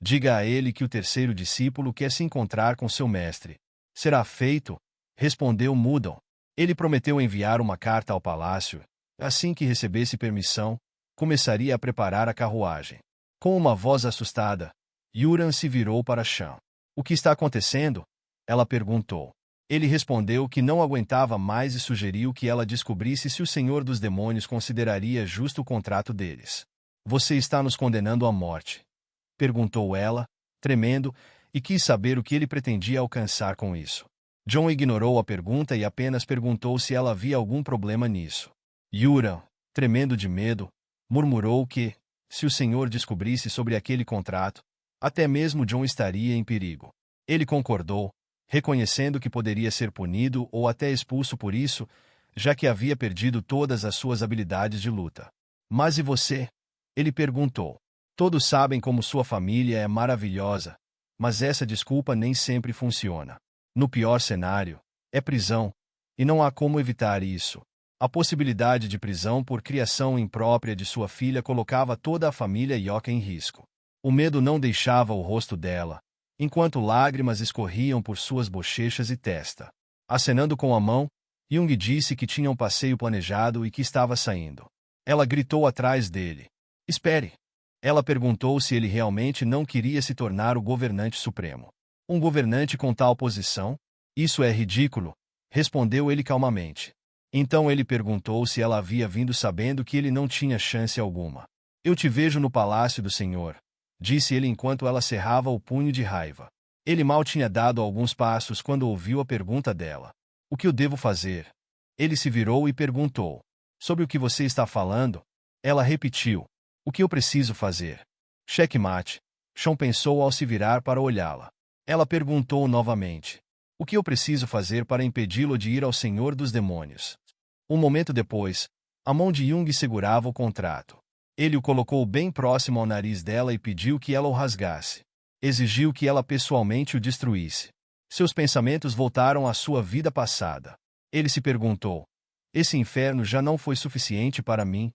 diga a ele que o terceiro discípulo quer se encontrar com seu mestre. Será feito, respondeu Mudon. Ele prometeu enviar uma carta ao palácio. Assim que recebesse permissão, começaria a preparar a carruagem. Com uma voz assustada, Yuran se virou para Sean. O que está acontecendo? Ela perguntou. Ele respondeu que não aguentava mais e sugeriu que ela descobrisse se o Senhor dos Demônios consideraria justo o contrato deles. Você está nos condenando à morte? Perguntou ela, tremendo, e quis saber o que ele pretendia alcançar com isso. John ignorou a pergunta e apenas perguntou se ela havia algum problema nisso. Yuran, tremendo de medo, murmurou que, se o Senhor descobrisse sobre aquele contrato, até mesmo John estaria em perigo. Ele concordou, reconhecendo que poderia ser punido ou até expulso por isso, já que havia perdido todas as suas habilidades de luta. Mas e você? Ele perguntou. Todos sabem como sua família é maravilhosa, mas essa desculpa nem sempre funciona. No pior cenário, é prisão, e não há como evitar isso. A possibilidade de prisão por criação imprópria de sua filha colocava toda a família Yoka em risco. O medo não deixava o rosto dela, enquanto lágrimas escorriam por suas bochechas e testa. Acenando com a mão, Jung disse que tinha um passeio planejado e que estava saindo. Ela gritou atrás dele. Espere! Ela perguntou se ele realmente não queria se tornar o governante supremo. Um governante com tal posição? Isso é ridículo, respondeu ele calmamente. Então ele perguntou se ela havia vindo sabendo que ele não tinha chance alguma. Eu te vejo no palácio do Senhor, disse ele enquanto ela cerrava o punho de raiva. Ele mal tinha dado alguns passos quando ouviu a pergunta dela. O que eu devo fazer? Ele se virou e perguntou. Sobre o que você está falando? Ela repetiu. O que eu preciso fazer? Checkmate. Sean pensou ao se virar para olhá-la. Ela perguntou novamente. O que eu preciso fazer para impedi-lo de ir ao Senhor dos Demônios? Um momento depois, a mão de Jung segurava o contrato. Ele o colocou bem próximo ao nariz dela e pediu que ela o rasgasse. Exigiu que ela pessoalmente o destruísse. Seus pensamentos voltaram à sua vida passada. Ele se perguntou: esse inferno já não foi suficiente para mim?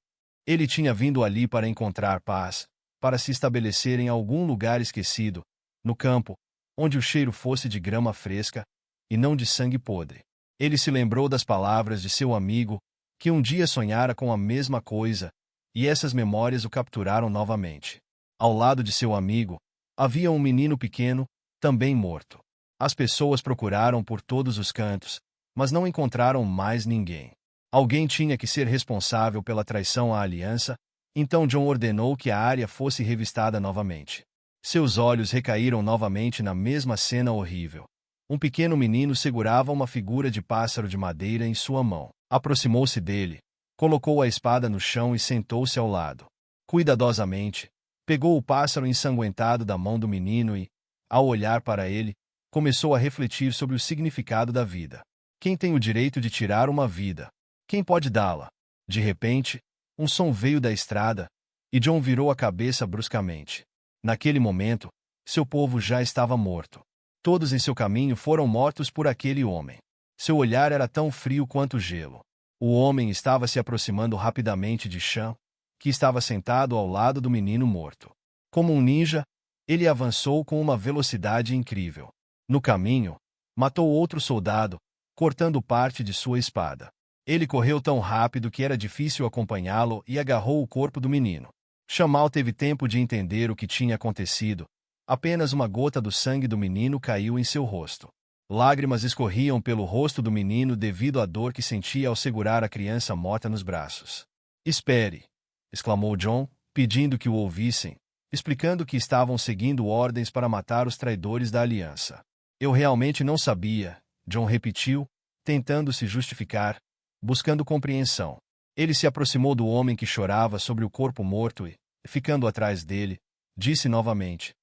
Ele tinha vindo ali para encontrar paz, para se estabelecer em algum lugar esquecido, no campo, onde o cheiro fosse de grama fresca, e não de sangue podre. Ele se lembrou das palavras de seu amigo, que um dia sonhara com a mesma coisa, e essas memórias o capturaram novamente. Ao lado de seu amigo, havia um menino pequeno, também morto. As pessoas procuraram por todos os cantos, mas não encontraram mais ninguém. Alguém tinha que ser responsável pela traição à aliança, então John ordenou que a área fosse revistada novamente. Seus olhos recaíram novamente na mesma cena horrível. Um pequeno menino segurava uma figura de pássaro de madeira em sua mão. Aproximou-se dele, colocou a espada no chão e sentou-se ao lado. Cuidadosamente, pegou o pássaro ensanguentado da mão do menino e, ao olhar para ele, começou a refletir sobre o significado da vida. Quem tem o direito de tirar uma vida? Quem pode dá-la? De repente, um som veio da estrada, e John virou a cabeça bruscamente. Naquele momento, seu povo já estava morto. Todos em seu caminho foram mortos por aquele homem. Seu olhar era tão frio quanto gelo. O homem estava se aproximando rapidamente de Sean, que estava sentado ao lado do menino morto. Como um ninja, ele avançou com uma velocidade incrível. No caminho, matou outro soldado, cortando parte de sua espada. Ele correu tão rápido que era difícil acompanhá-lo e agarrou o corpo do menino. Sean mal teve tempo de entender o que tinha acontecido. Apenas uma gota do sangue do menino caiu em seu rosto. Lágrimas escorriam pelo rosto do menino devido à dor que sentia ao segurar a criança morta nos braços. "Espere!" exclamou John, pedindo que o ouvissem, explicando que estavam seguindo ordens para matar os traidores da aliança. "Eu realmente não sabia", John repetiu, tentando se justificar, buscando compreensão. Ele se aproximou do homem que chorava sobre o corpo morto e, ficando atrás dele, disse novamente: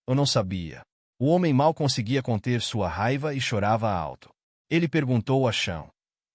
"Eu não sabia." O homem mal conseguia conter sua raiva e chorava alto. Ele perguntou a Sean: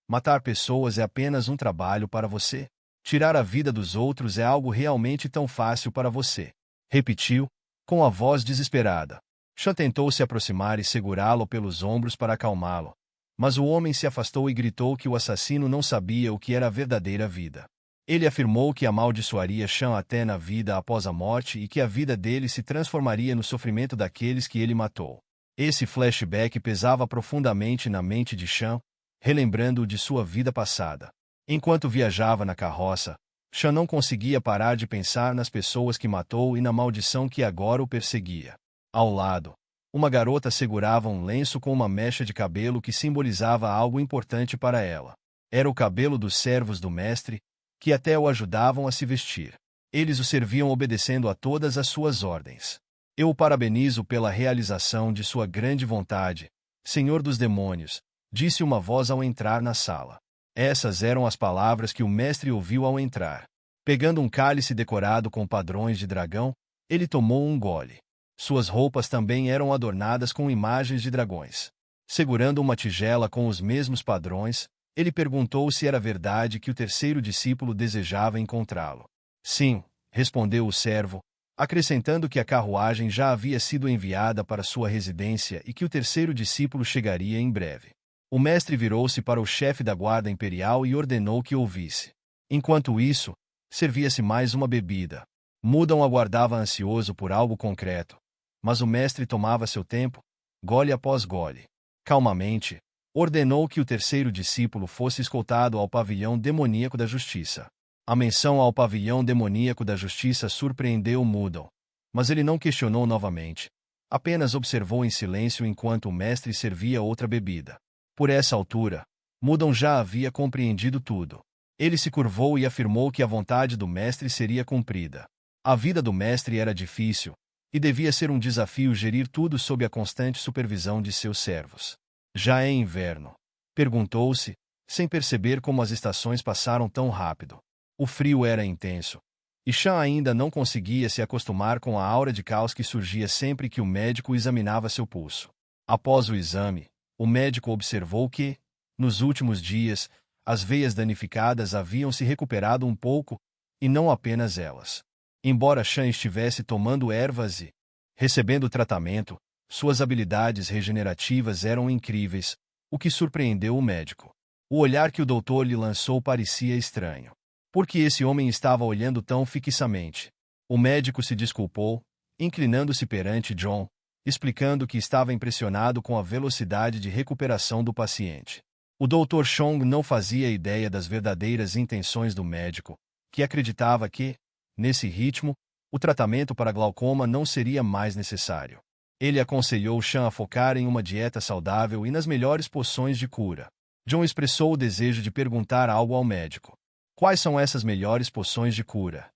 "Matar pessoas é apenas um trabalho para você? Tirar a vida dos outros é algo realmente tão fácil para você?" Repetiu, com a voz desesperada. Sean tentou se aproximar e segurá-lo pelos ombros para acalmá-lo, mas o homem se afastou e gritou que o assassino não sabia o que era a verdadeira vida. Ele afirmou que amaldiçoaria Sean até na vida após a morte e que a vida dele se transformaria no sofrimento daqueles que ele matou. Esse flashback pesava profundamente na mente de Sean, relembrando-o de sua vida passada. Enquanto viajava na carroça, Sean não conseguia parar de pensar nas pessoas que matou e na maldição que agora o perseguia. Ao lado, uma garota segurava um lenço com uma mecha de cabelo que simbolizava algo importante para ela. Era o cabelo dos servos do mestre, que até o ajudavam a se vestir. Eles o serviam obedecendo a todas as suas ordens. "Eu o parabenizo pela realização de sua grande vontade, Senhor dos demônios", disse uma voz ao entrar na sala. Essas eram as palavras que o mestre ouviu ao entrar. Pegando um cálice decorado com padrões de dragão, ele tomou um gole. Suas roupas também eram adornadas com imagens de dragões. Segurando uma tigela com os mesmos padrões, ele perguntou se era verdade que o terceiro discípulo desejava encontrá-lo. "Sim", respondeu o servo, acrescentando que a carruagem já havia sido enviada para sua residência e que o terceiro discípulo chegaria em breve. O mestre virou-se para o chefe da guarda imperial e ordenou que ouvisse. Enquanto isso, servia-se mais uma bebida. Mudam aguardava ansioso por algo concreto, mas o mestre tomava seu tempo, gole após gole. Calmamente, ordenou que o terceiro discípulo fosse escoltado ao pavilhão demoníaco da justiça. A menção ao pavilhão demoníaco da justiça surpreendeu Mudam, mas ele não questionou novamente. Apenas observou em silêncio enquanto o mestre servia outra bebida. Por essa altura, Mudam já havia compreendido tudo. Ele se curvou e afirmou que a vontade do mestre seria cumprida. A vida do mestre era difícil, e devia ser um desafio gerir tudo sob a constante supervisão de seus servos. "Já é inverno?", perguntou-se, sem perceber como as estações passaram tão rápido. O frio era intenso, e Sean ainda não conseguia se acostumar com a aura de caos que surgia sempre que o médico examinava seu pulso. Após o exame, o médico observou que, nos últimos dias, as veias danificadas haviam se recuperado um pouco, e não apenas elas. Embora Sean estivesse tomando ervas e recebendo tratamento, suas habilidades regenerativas eram incríveis, o que surpreendeu o médico. O olhar que o doutor lhe lançou parecia estranho. Por que esse homem estava olhando tão fixamente? O médico se desculpou, inclinando-se perante John, explicando que estava impressionado com a velocidade de recuperação do paciente. O Dr. Chong não fazia ideia das verdadeiras intenções do médico, que acreditava que, nesse ritmo, o tratamento para glaucoma não seria mais necessário. Ele aconselhou Chan a focar em uma dieta saudável e nas melhores poções de cura. John expressou o desejo de perguntar algo ao médico. Quais são essas melhores poções de cura?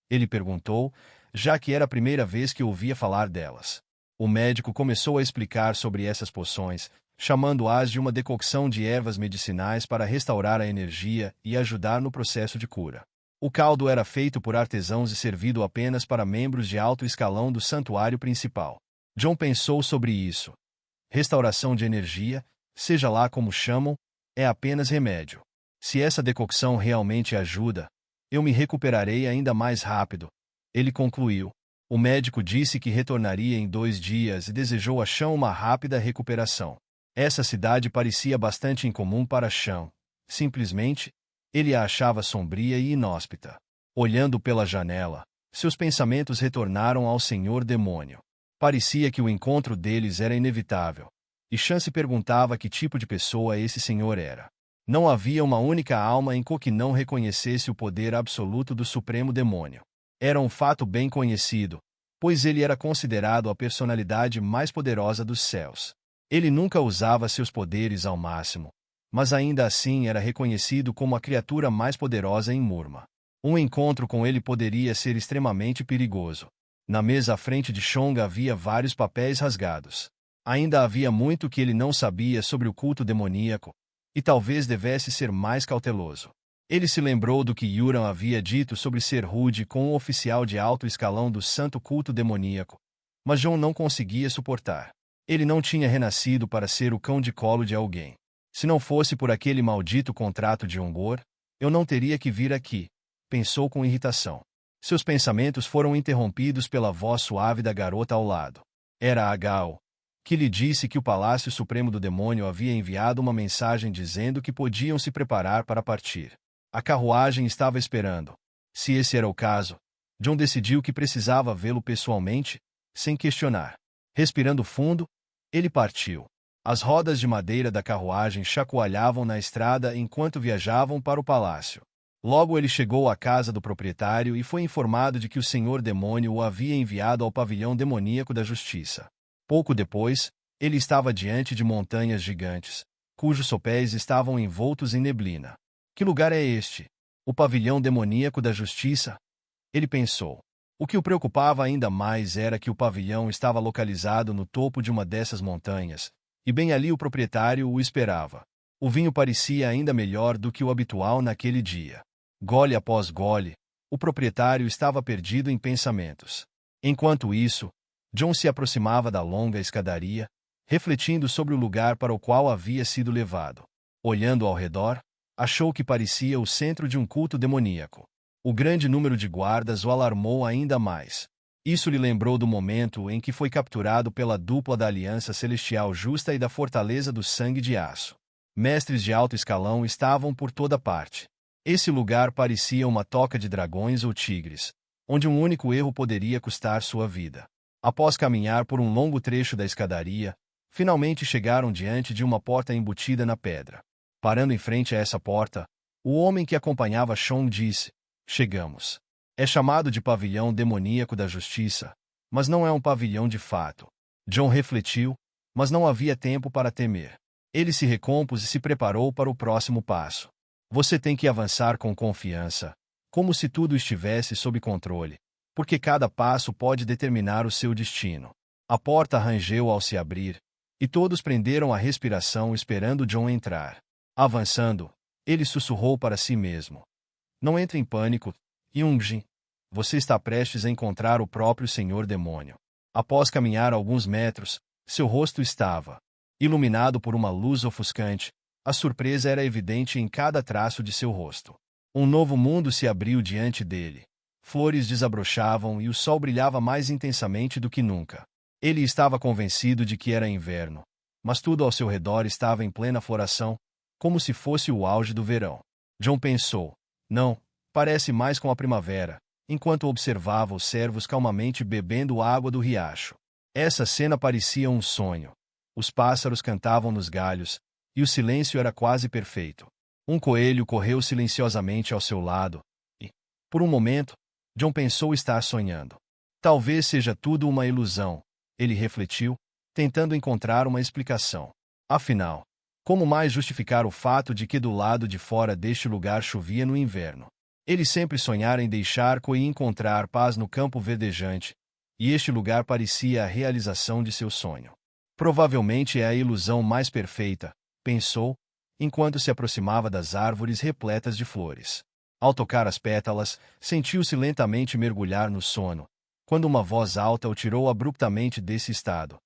Ele perguntou, já que era a primeira vez que ouvia falar delas. O médico começou a explicar sobre essas poções, chamando-as de uma decocção de ervas medicinais para restaurar a energia e ajudar no processo de cura. O caldo era feito por artesãos e servido apenas para membros de alto escalão do santuário principal. John pensou sobre isso. Restauração de energia, seja lá como chamam, é apenas remédio. Se essa decocção realmente ajuda, eu me recuperarei ainda mais rápido. Ele concluiu. O médico disse que retornaria em 2 dias e desejou a Chan uma rápida recuperação. Essa cidade parecia bastante incomum para Chan. Simplesmente, ele a achava sombria e inóspita. Olhando pela janela, seus pensamentos retornaram ao Senhor Demônio. Parecia que o encontro deles era inevitável. E Chan se perguntava que tipo de pessoa esse senhor era. Não havia uma única alma em Ko que não reconhecesse o poder absoluto do Supremo Demônio. Era um fato bem conhecido, pois ele era considerado a personalidade mais poderosa dos céus. Ele nunca usava seus poderes ao máximo, mas ainda assim era reconhecido como a criatura mais poderosa em Murma. Um encontro com ele poderia ser extremamente perigoso. Na mesa à frente de Chong havia vários papéis rasgados. Ainda havia muito que ele não sabia sobre o culto demoníaco, e talvez devesse ser mais cauteloso. Ele se lembrou do que Yuran havia dito sobre ser rude com um oficial de alto escalão do santo culto demoníaco, mas John não conseguia suportar. Ele não tinha renascido para ser o cão de colo de alguém. Se não fosse por aquele maldito contrato de Ongor, eu não teria que vir aqui, pensou com irritação. Seus pensamentos foram interrompidos pela voz suave da garota ao lado. Era a Gao, que lhe disse que o Palácio Supremo do Demônio havia enviado uma mensagem dizendo que podiam se preparar para partir. A carruagem estava esperando. Se esse era o caso, John decidiu que precisava vê-lo pessoalmente, sem questionar. Respirando fundo, ele partiu. As rodas de madeira da carruagem chacoalhavam na estrada enquanto viajavam para o palácio. Logo ele chegou à casa do proprietário e foi informado de que o Senhor Demônio o havia enviado ao pavilhão demoníaco da Justiça. Pouco depois, ele estava diante de montanhas gigantes, cujos sopés estavam envoltos em neblina. Que lugar é este? O pavilhão demoníaco da Justiça? Ele pensou. O que o preocupava ainda mais era que o pavilhão estava localizado no topo de uma dessas montanhas, e bem ali o proprietário o esperava. O vinho parecia ainda melhor do que o habitual naquele dia. Gole após gole, o proprietário estava perdido em pensamentos. Enquanto isso, John se aproximava da longa escadaria, refletindo sobre o lugar para o qual havia sido levado. Olhando ao redor, achou que parecia o centro de um culto demoníaco. O grande número de guardas o alarmou ainda mais. Isso lhe lembrou do momento em que foi capturado pela dupla da Aliança Celestial Justa e da Fortaleza do Sangue de Aço. Mestres de alto escalão estavam por toda parte. Esse lugar parecia uma toca de dragões ou tigres, onde um único erro poderia custar sua vida. Após caminhar por um longo trecho da escadaria, finalmente chegaram diante de uma porta embutida na pedra. Parando em frente a essa porta, o homem que acompanhava Chong disse: "Chegamos." É chamado de pavilhão demoníaco da Justiça, mas não é um pavilhão de fato. John refletiu, mas não havia tempo para temer. Ele se recompôs e se preparou para o próximo passo. Você tem que avançar com confiança, como se tudo estivesse sob controle, porque cada passo pode determinar o seu destino. A porta rangeu ao se abrir, e todos prenderam a respiração esperando John entrar. Avançando, ele sussurrou para si mesmo: "Não entre em pânico, Yoongjin. Você está prestes a encontrar o próprio Senhor Demônio." Após caminhar alguns metros, seu rosto estava iluminado por uma luz ofuscante. A surpresa era evidente em cada traço de seu rosto. Um novo mundo se abriu diante dele. Flores desabrochavam e o sol brilhava mais intensamente do que nunca. Ele estava convencido de que era inverno, mas tudo ao seu redor estava em plena floração, como se fosse o auge do verão. John pensou: "Não, Parece mais com a primavera, enquanto observava os servos calmamente bebendo água do riacho. Essa cena parecia um sonho. Os pássaros cantavam nos galhos, e o silêncio era quase perfeito. Um coelho correu silenciosamente ao seu lado, e, por um momento, John pensou estar sonhando. Talvez seja tudo uma ilusão, ele refletiu, tentando encontrar uma explicação. Afinal, como mais justificar o fato de que do lado de fora deste lugar chovia no inverno? Ele sempre sonhara em deixar e encontrar paz no campo verdejante, e este lugar parecia a realização de seu sonho. Provavelmente é a ilusão mais perfeita, pensou, enquanto se aproximava das árvores repletas de flores. Ao tocar as pétalas, sentiu-se lentamente mergulhar no sono, quando uma voz alta o tirou abruptamente desse estado.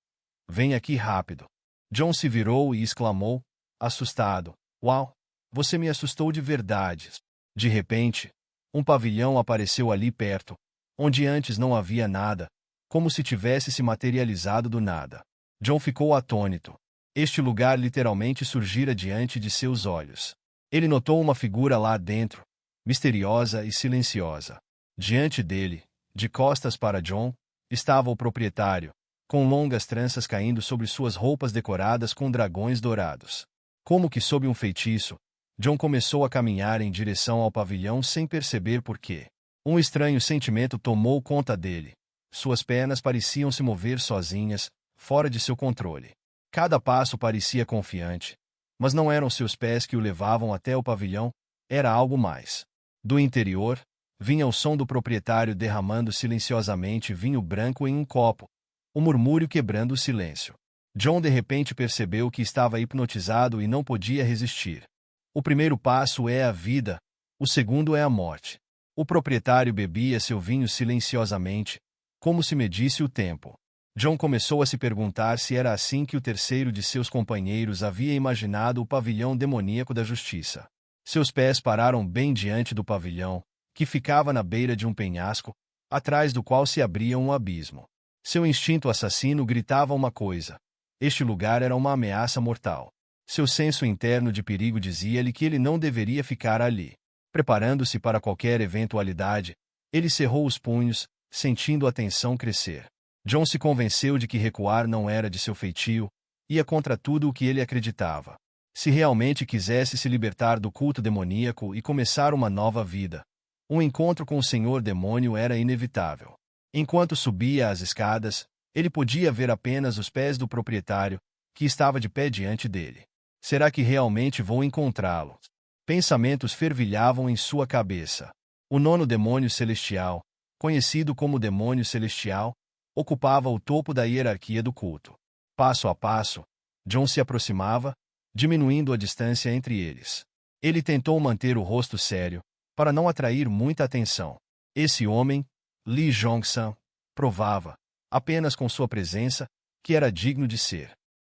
Vem aqui rápido. John se virou e exclamou, assustado. Uau! Você me assustou de verdade. De repente, um pavilhão apareceu ali perto, onde antes não havia nada, como se tivesse se materializado do nada. John ficou atônito. Este lugar literalmente surgira diante de seus olhos. Ele notou uma figura lá dentro, misteriosa e silenciosa. Diante dele, de costas para John, estava o proprietário, com longas tranças caindo sobre suas roupas decoradas com dragões dourados. Como que sob um feitiço, John começou a caminhar em direção ao pavilhão sem perceber por quê. Um estranho sentimento tomou conta dele. Suas pernas pareciam se mover sozinhas, fora de seu controle. Cada passo parecia confiante, mas não eram seus pés que o levavam até o pavilhão, era algo mais. Do interior, vinha o som do proprietário derramando silenciosamente vinho branco em um copo, o murmúrio quebrando o silêncio. John de repente percebeu que estava hipnotizado e não podia resistir. O primeiro passo é a vida, o segundo é a morte. O proprietário bebia seu vinho silenciosamente, como se medisse o tempo. John começou a se perguntar se era assim que o terceiro de seus companheiros havia imaginado o pavilhão demoníaco da justiça. Seus pés pararam bem diante do pavilhão, que ficava na beira de um penhasco, atrás do qual se abria um abismo. Seu instinto assassino gritava uma coisa. Este lugar era uma ameaça mortal. Seu senso interno de perigo dizia-lhe que ele não deveria ficar ali. Preparando-se para qualquer eventualidade, ele cerrou os punhos, sentindo a tensão crescer. John se convenceu de que recuar não era de seu feitio, ia contra tudo o que ele acreditava. Se realmente quisesse se libertar do culto demoníaco e começar uma nova vida, um encontro com o Senhor Demônio era inevitável. Enquanto subia as escadas, ele podia ver apenas os pés do proprietário, que estava de pé diante dele. Será que realmente vou encontrá-lo? Pensamentos fervilhavam em sua cabeça. O nono demônio celestial, conhecido como demônio celestial, ocupava o topo da hierarquia do culto. Passo a passo, John se aproximava, diminuindo a distância entre eles. Ele tentou manter o rosto sério, para não atrair muita atenção. Esse homem, Lee Jong-sun, provava, apenas com sua presença, que era digno de ser